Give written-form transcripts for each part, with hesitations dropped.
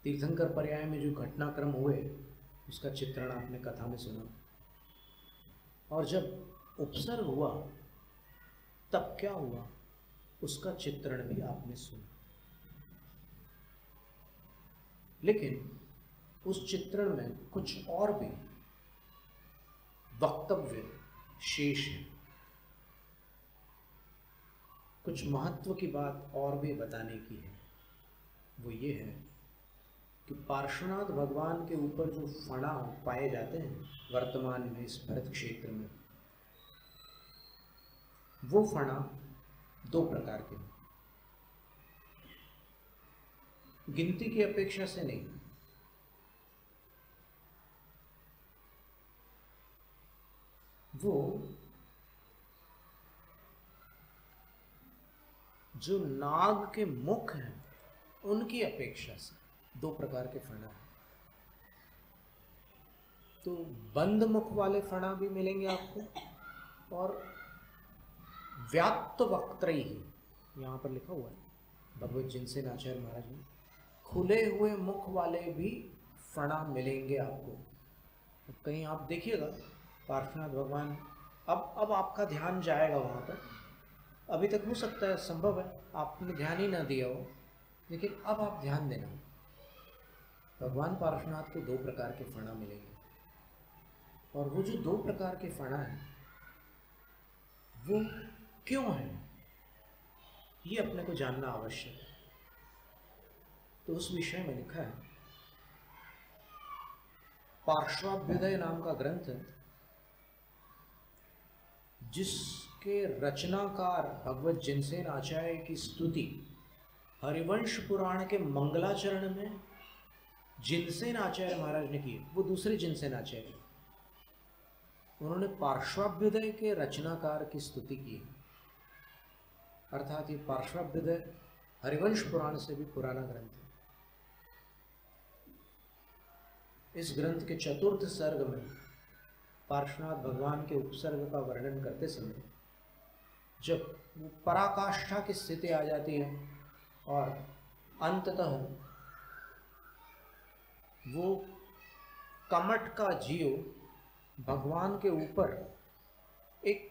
तीर्थंकर पर्याय में जो घटनाक्रम हुए उसका चित्रण आपने कथा में सुना, और जब उपसर्ग हुआ तब क्या हुआ उसका चित्रण भी आपने सुना। लेकिन उस चित्रण में कुछ और भी वक्तव्य शेष है, कुछ महत्व की बात और भी बताने की है। वो ये है कि पार्श्वनाथ भगवान के ऊपर जो फणा पाए जाते हैं वर्तमान में इस भरत क्षेत्र में, वो फणा दो प्रकार के हैं। गिनती की अपेक्षा से नहीं, वो जो नाग के मुख हैं उनकी अपेक्षा से दो प्रकार के फणा हैं। तो बंद मुख वाले फणा भी मिलेंगे आपको, और व्याप्त वक्त्रही, यहाँ पर लिखा हुआ है भगवत जिनसेन आचार्य महाराज ने, खुले हुए मुख वाले भी फणा मिलेंगे आपको। तो कहीं आप देखिएगा पार्श्वनाथ भगवान, अब आपका ध्यान जाएगा वहाँ पर। अभी तक हो सकता है, संभव है आपने ध्यान ही ना दिया हो, लेकिन अब आप ध्यान देना। भगवान पार्श्वनाथ को दो प्रकार के फणा मिलेंगे, और वो जो दो प्रकार के फणा हैं वो क्यों है ये अपने को जानना आवश्यक है। तो उस विषय में लिखा है, पार्श्वाभ्युदय नाम का ग्रंथ है जिसके रचनाकार भगवत जिनसेन आचार्य की स्तुति हरिवंश पुराण के मंगलाचरण में जिनसेन आचार्य महाराज ने की। वो दूसरे जिनसेन आचार्य, उन्होंने पार्श्वाभ्युदय के रचनाकार की स्तुति की, अर्थात ये पार्श्वाभ्युदय हरिवंश पुराण से भी पुराना ग्रंथ है। इस ग्रंथ के चतुर्थ सर्ग में पार्श्वनाथ भगवान के उपसर्ग का वर्णन करते समय जब वो पराकाष्ठा की स्थिति आ जाती है और अंततः वो कमट का जीव भगवान के ऊपर एक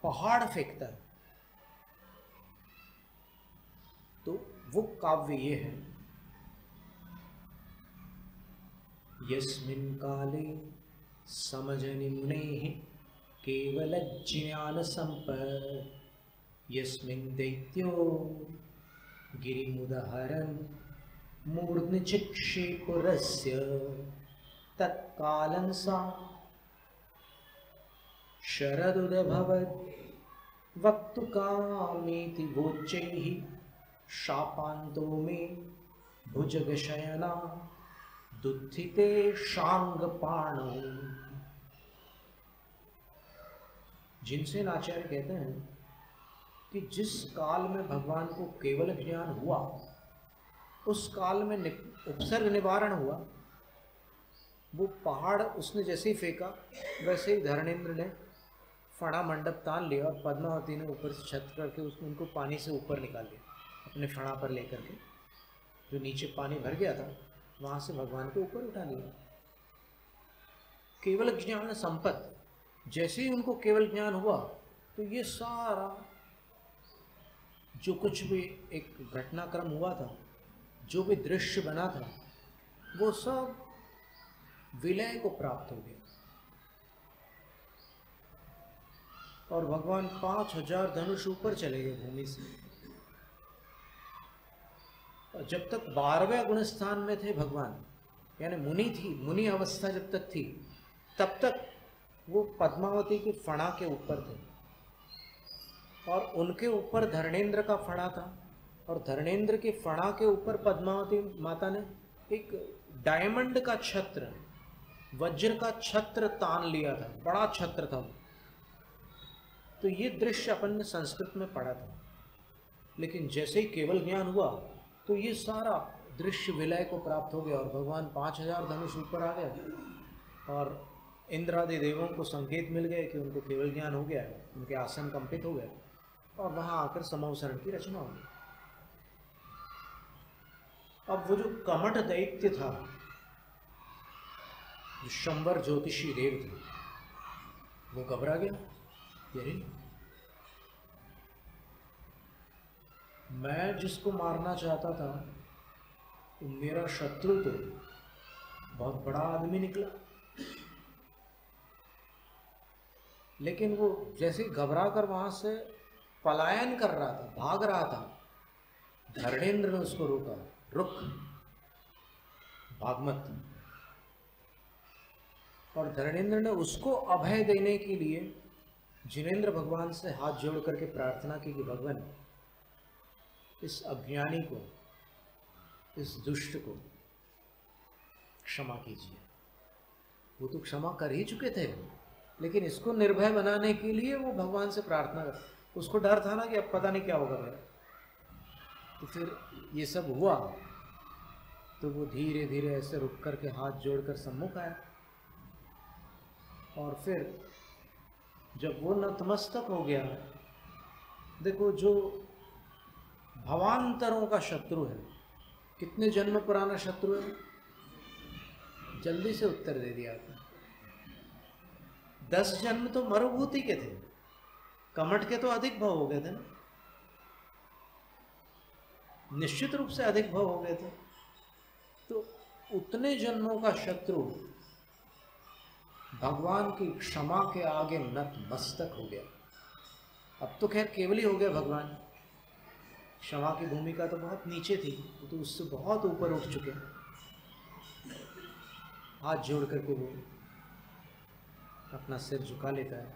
पहाड़ फेंकता है, तो वो काव्य ये है, यस्मिन् काले समजनि मुनेः केवलज्ञान संपत्, यस्मिन् दैत्यो गिरिमुदहरन् मूर्ध्निचिक्षे पुरस्य, तत्कालं सा शरदुदभवत् वक्तुकामेति वोच्चैः, शापान्तो मे भुजगशयना दुत्थिते शांगपाणौ। जिनसेन आचार्य कहते हैं कि जिस काल में भगवान को केवल ज्ञान हुआ उस काल में उपसर्ग निवारण हुआ। वो पहाड़ उसने जैसे ही फेंका वैसे ही धरणेन्द्र ने फणा मंडप तान लिया और पद्मावती ने ऊपर से छत करके उनको पानी से ऊपर निकाल लिया अपने फणा पर लेकर के। जो नीचे पानी भर गया था वहाँ से भगवान को ऊपर उठा लिया। केवल ज्ञान संपत्ति, जैसे ही उनको केवल ज्ञान हुआ तो ये सारा जो कुछ भी एक घटनाक्रम हुआ था, जो भी दृश्य बना था, वो सब विलय को प्राप्त हो गया। और भगवान 5000 धनुष ऊपर चले गए भूमि से। और जब तक 12वें गुण स्थान में थे भगवान, यानी मुनि थी, मुनि अवस्था जब तक थी, तब तक वो पद्मावती के फणा के ऊपर थे और उनके ऊपर धरणेन्द्र का फणा था। और धरणेन्द्र के फणा के ऊपर पद्मावती माता ने एक डायमंड का छत्र, वज्र का छत्र तान लिया था, बड़ा छत्र था। तो ये दृश्य अपन ने संस्कृत में पढ़ा था, लेकिन जैसे ही केवल ज्ञान हुआ तो ये सारा दृश्य विलय को प्राप्त हो गया और भगवान 5000 धनुष ऊपर आ गए और इंद्र आदि देवों को संकेत मिल गए कि उनको केवल ज्ञान हो गया है, उनके आसन कंपित हो गए और वहाँ आकर समवसरण की रचना हो गई। अब वो जो कमठ दैत्य था, जो शंबर ज्योतिषी देव थे, वो घबरा गया। अरे मैं जिसको मारना चाहता था तो मेरा शत्रु तो बहुत बड़ा आदमी निकला। लेकिन वो जैसे घबरा कर वहां से पलायन कर रहा था, भाग रहा था, धरणेन्द्र ने उसको रोका, रुक, भाग मत। और धरणेन्द्र ने उसको अभय देने के लिए जिनेन्द्र भगवान से हाथ जोड़ करके प्रार्थना की कि भगवान इस अज्ञानी को, इस दुष्ट को क्षमा कीजिए। वो तो क्षमा कर ही चुके थे, लेकिन इसको निर्भय बनाने के लिए वो भगवान से प्रार्थना कर, उसको डर था ना कि अब पता नहीं क्या होगा मेरा। तो फिर ये सब हुआ तो वो धीरे धीरे ऐसे रुक करके हाथ जोड़कर सम्मुख आया। और फिर जब वो नतमस्तक हो गया, देखो जो भवांतरों का शत्रु है, कितने जन्म पुराना शत्रु है, जल्दी से उत्तर दे दिया आपने। 10 जन्म तो मरुभूति के थे, कमठ के तो अधिक भाव हो गए थे ना, निश्चित रूप से अधिक भाव हो गए थे। तो उतने जन्मों का शत्रु भगवान की क्षमा के आगे नतमस्तक हो गया। अब तो खैर केवल ही हो गया भगवान, क्षमा की भूमिका तो बहुत नीचे थी, तो उससे बहुत ऊपर उठ चुके। हाथ जोड़ करके वो अपना सिर झुका लेता है,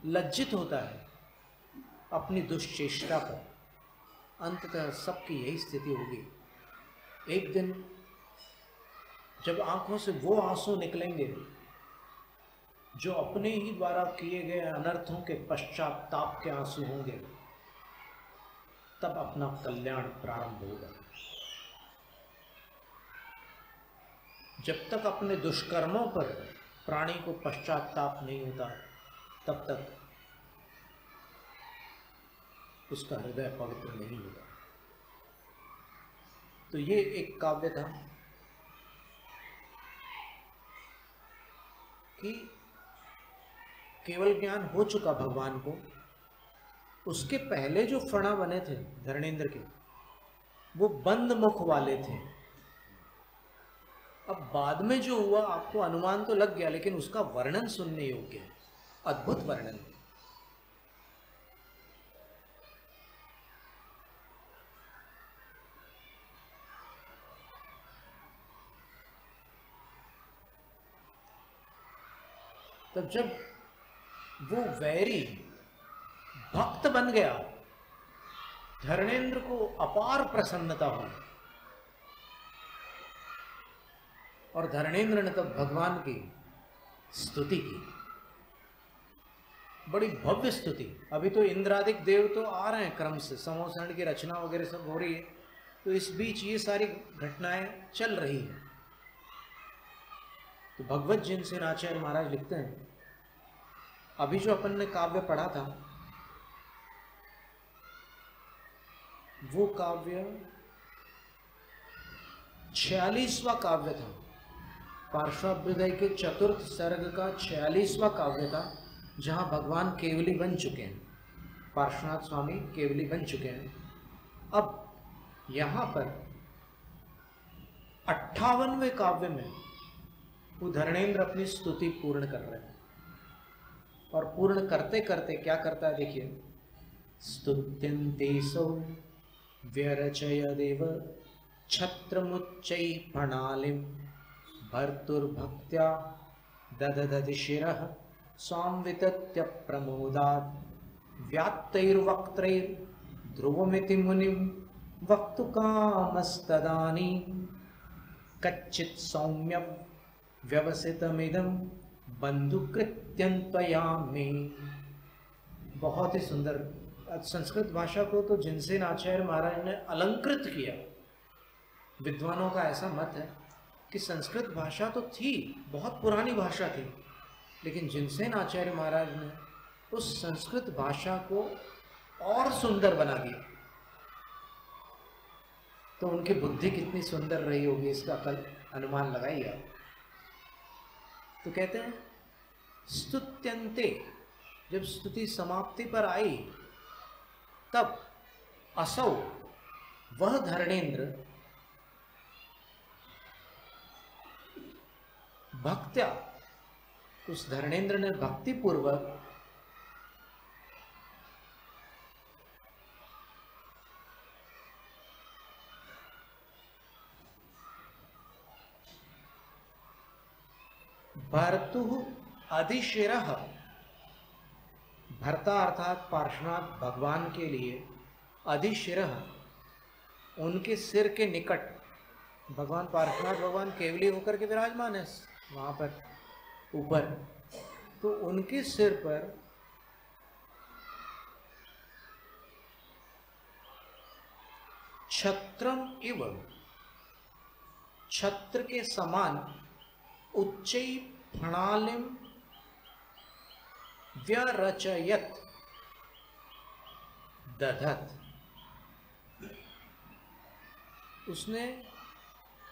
लज्जित होता है अपनी दुष्चेष्टा पर। अंततः सबकी यही स्थिति होगी। एक दिन जब आंखों से वो आंसू निकलेंगे जो अपने ही द्वारा किए गए अनर्थों के पश्चाताप के आंसू होंगे, तब अपना कल्याण प्रारंभ होगा। जब तक अपने दुष्कर्मों पर प्राणी को पश्चाताप नहीं होता, तब तक उसका हृदय पवित्र नहीं होता। तो ये एक काव्य था कि केवल ज्ञान हो चुका भगवान को, उसके पहले जो फणा बने थे धरणेन्द्र के, वो बंद मुख वाले थे। अब बाद में जो हुआ आपको अनुमान तो लग गया, लेकिन उसका वर्णन सुनने योग्य है, अद्भुत वर्णन। तब जब वो वैरी भक्त बन गया, धरणेन्द्र को अपार प्रसन्नता हुई। और धरणेन्द्र ने तब भगवान की स्तुति की, बड़ी भव्य स्तुति। अभी तो इंद्रादिक देव तो आ रहे हैं क्रम से, समोसरण की रचना वगैरह सब हो रही है, तो इस बीच ये सारी घटनाएं चल रही हैं। तो भगवत जिनसेन आचार्य महाराज लिखते हैं, अभी जो अपन ने काव्य पढ़ा था वो काव्य 46वां काव्य था, पार्श्वाभ्युदय के चतुर्थ सर्ग का 46वां काव्य था, जहां भगवान केवली बन चुके हैं, पार्श्वनाथ स्वामी केवली बन चुके हैं। अब यहां पर 58वें काव्य में वो धरणेन्द्र अपनी स्तुति पूर्ण कर रहे हैं। और पूर्ण करते करते क्या करता है देखिए, स्तुत्यन्ते सौ व्यरचयदेव छत्रमुच्चै फणालिं भर्तुर्भक्त्या दददति शिरः स्वां वितत्य प्रमोदात् व्यात्तैर्वक्त्रैर्ध्रुवमिति मुनिं वक्तुकामस्तदानीं कच्चित् सौम्यं व्यवसितमिदं बंधुकृत्यन्त्वयामि। बहुत ही सुंदर। संस्कृत भाषा को तो जिनसेन आचार्य महाराज ने अलंकृत किया। विद्वानों का ऐसा मत है कि संस्कृत भाषा तो थी, बहुत पुरानी भाषा थी, लेकिन जिनसेन आचार्य महाराज ने उस संस्कृत भाषा को और सुंदर बना दिया। तो उनकी बुद्धि कितनी सुंदर रही होगी इसका कल अनुमान लगाइए आप। तो कहते हैं स्तुत्यंते, जब स्तुति समाप्ति पर आई तब असौ, वह धर्मेंद्र, भक्त्या, उस धर्मेंद्र ने भक्ति पूर्वक भर्तु अधिशिरः, भर्ता अर्थात पार्श्वनाथ भगवान के लिए, अधिशिरः उनके सिर के निकट, भगवान पार्श्वनाथ भगवान केवली होकर के विराजमान है वहां पर ऊपर, तो उनके सिर पर छत्रम इव, छत्र के समान उच्चै फणालिम व्यरचयत दधत, उसने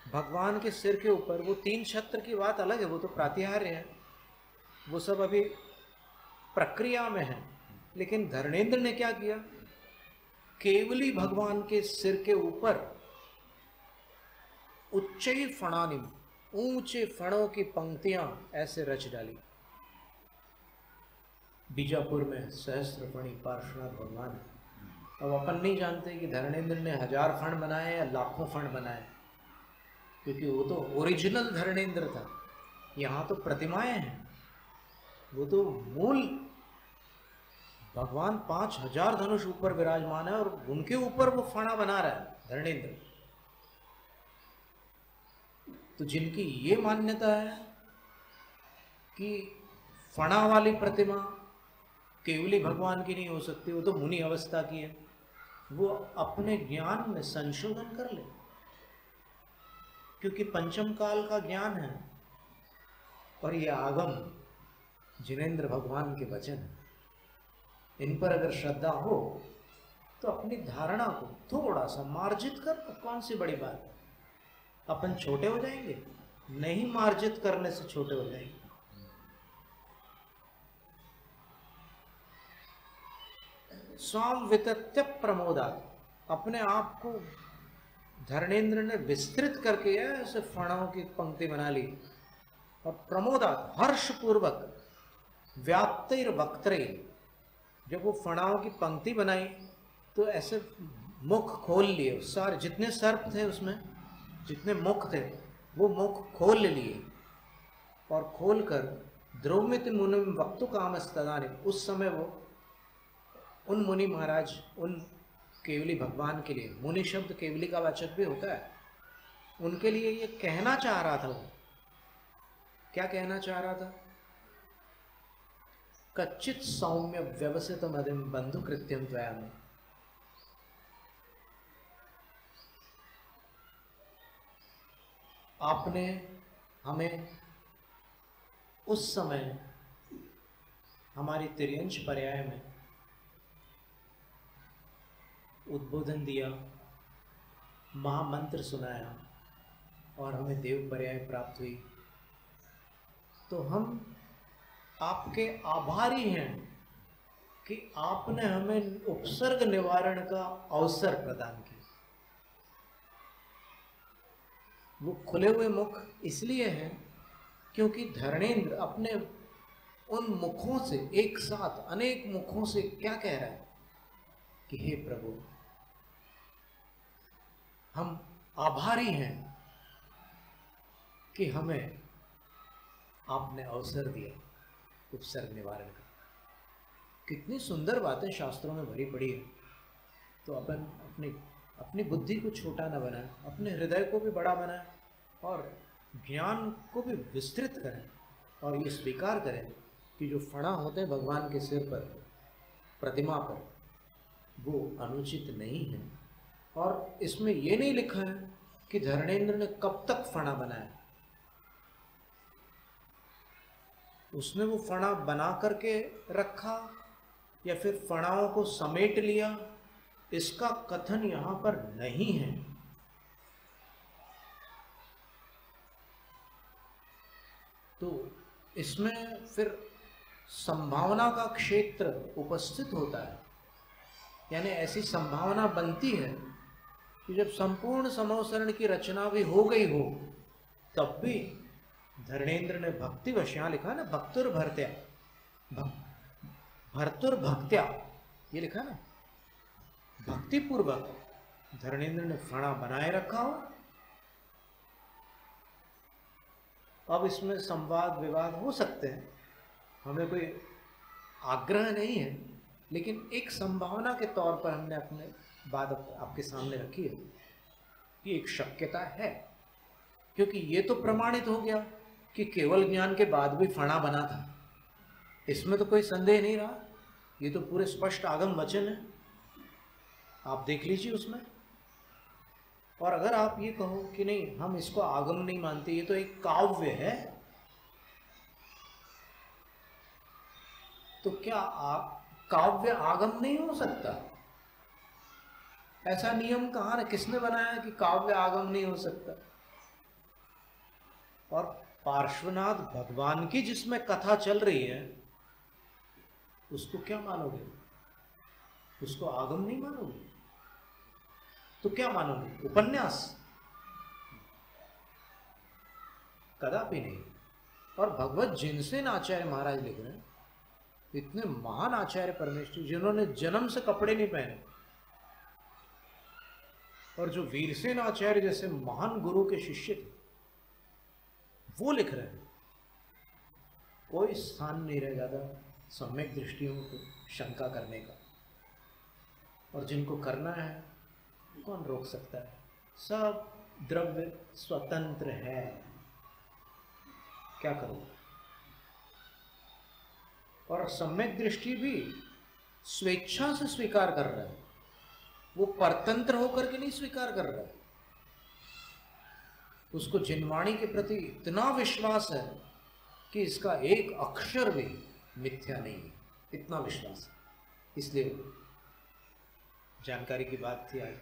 भगवान के सिर के ऊपर, वो 3 छत्र की बात अलग है, वो तो प्रातिहार्य है, वो सब अभी प्रक्रिया में है, लेकिन धर्मेंद्र ने क्या किया, केवली भगवान के सिर के ऊपर उच्चै फणानिम, ऊंचे फणों की पंक्तियां ऐसे रच डाली। बीजापुर में सहस्त्रफणी पार्श्वनाथ भगवान है। अब अपन नहीं जानते कि धर्मेंद्र ने 1000 फण बनाए या लाखों फण बनाए, क्योंकि वो तो ओरिजिनल धर्मेंद्र था। यहाँ तो प्रतिमाएं हैं, वो तो मूल भगवान 5000 धनुष ऊपर विराजमान है और उनके ऊपर वो फणा बना रहा है धर्मेंद्र। तो जिनकी ये मान्यता है कि फणा वाली प्रतिमा केवली भगवान की नहीं हो सकती, वो तो मुनि अवस्था की है, वो अपने ज्ञान में संशोधन कर ले, क्योंकि पंचम काल का ज्ञान है और ये आगम जिनेंद्र भगवान के वचन है, इन पर अगर श्रद्धा हो तो अपनी धारणा को थोड़ा सा मार्जित कर, तो कौन सी बड़ी बात है, अपन छोटे हो जाएंगे, नहीं मार्जित करने से छोटे हो जाएंगे। स्वाम वितत्य प्रमोदात, अपने आप को धर्मेंद्र ने विस्तृत करके ऐसे फणों की पंक्ति बना ली, और प्रमोदात हर्ष पूर्वक, व्याप्तिर वक्त्रे, जब वो फणाओं की पंक्ति बनाई तो ऐसे मुख खोल लिए, सारे जितने सर्प थे उसमें जितने मुख थे वो मुख खोल लिए, और खोलकर द्रौमित मुनि वक्तु कामस्तदानि, उस समय वो उन मुनि महाराज, उन केवली भगवान के लिए, मुनि शब्द केवली का वाचक भी होता है, उनके लिए ये कहना चाह रहा था। वो क्या कहना चाह रहा था, कच्चित सौम्य व्यवसित मदिम बंधु कृत्यम त्वयामि, आपने हमें उस समय हमारी तिर्यंश पर्याय में उद्बोधन दिया, महामंत्र सुनाया और हमें देव पर्याय प्राप्त हुई, तो हम आपके आभारी हैं कि आपने हमें उपसर्ग निवारण का अवसर प्रदान किया। वो खुले हुए मुख इसलिए हैं क्योंकि धर्मेंद्र अपने उन मुखों से, एक साथ अनेक मुखों से क्या कह रहा है कि हे प्रभु, हम आभारी हैं कि हमें आपने अवसर दिया उपसर्ग निवारण का। कितनी सुंदर बातें शास्त्रों में भरी पड़ी है। तो अपन अपनी बुद्धि को छोटा न बनाएं, अपने हृदय को भी बड़ा बनाएं और ज्ञान को भी विस्तृत करें, और ये स्वीकार करें कि जो फणा होते हैं भगवान के सिर पर, प्रतिमा पर, वो अनुचित नहीं है। और इसमें ये नहीं लिखा है कि धर्मेंद्र ने कब तक फणा बनाया, उसने वो फणा बना करके रखा या फिर फणाओं को समेट लिया, इसका कथन यहाँ पर नहीं है। तो इसमें फिर संभावना का क्षेत्र उपस्थित होता है, यानी ऐसी संभावना बनती है कि जब संपूर्ण समवसरण की रचना भी हो गई हो तब भी धर्मेंद्र ने भक्तिवश, यहाँ लिखा ना भक्तुर भर्त्या, भर्तुर भक्त्या, ये लिखा ना, भक्ति पूर्वक धर्मेंद्र ने फणा बनाए रखा हो। अब इसमें संवाद विवाद हो सकते हैं, हमें कोई आग्रह नहीं है, लेकिन एक संभावना के तौर पर हमने अपने बात आपके सामने रखी है कि एक शक्यता है, क्योंकि ये तो प्रमाणित हो गया कि केवल ज्ञान के बाद भी फणा बना था, इसमें तो कोई संदेह नहीं रहा, ये तो पूरे स्पष्ट आगम वचन है, आप देख लीजिए उसमें। और अगर आप ये कहो कि नहीं हम इसको आगम नहीं मानते, ये तो एक काव्य है, तो क्या काव्य आगम नहीं हो सकता? ऐसा नियम कहाँ, किसने बनाया कि काव्य आगम नहीं हो सकता? और पार्श्वनाथ भगवान की जिसमें कथा चल रही है उसको क्या मानोगे? उसको आगम नहीं मानोगे तो क्या मानोगे? उपन्यास? कदापि नहीं। और भगवत जिनसेन आचार्य महाराज लिख रहे हैं, इतने महान आचार्य परमेश्वर जिन्होंने जन्म से कपड़े नहीं पहने, और जो वीरसेन आचार्य जैसे महान गुरु के शिष्य थे, वो लिख रहे हैं, कोई स्थान नहीं रह जाता सम्यक दृष्टियों को शंका करने का। और जिनको करना है कौन रोक सकता है? सब द्रव्य स्वतंत्र है, क्या करो? और सम्यक दृष्टि भी स्वेच्छा से स्वीकार कर रहा है, वो परतंत्र होकर के नहीं स्वीकार कर रहा है। उसको जिनवाणी के प्रति इतना विश्वास है कि इसका एक अक्षर भी मिथ्या नहीं है, इतना विश्वास है। इसलिए जानकारी की बात थी, आज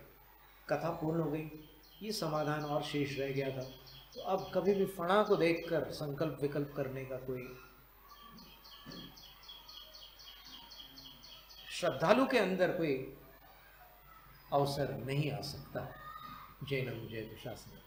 कथा पूर्ण हो गई, ये समाधान और शेष रह गया था। तो अब कभी भी फणा को देखकर संकल्प विकल्प करने का कोई श्रद्धालु के अंदर कोई अवसर नहीं आ सकता। जय नमो जय शासन।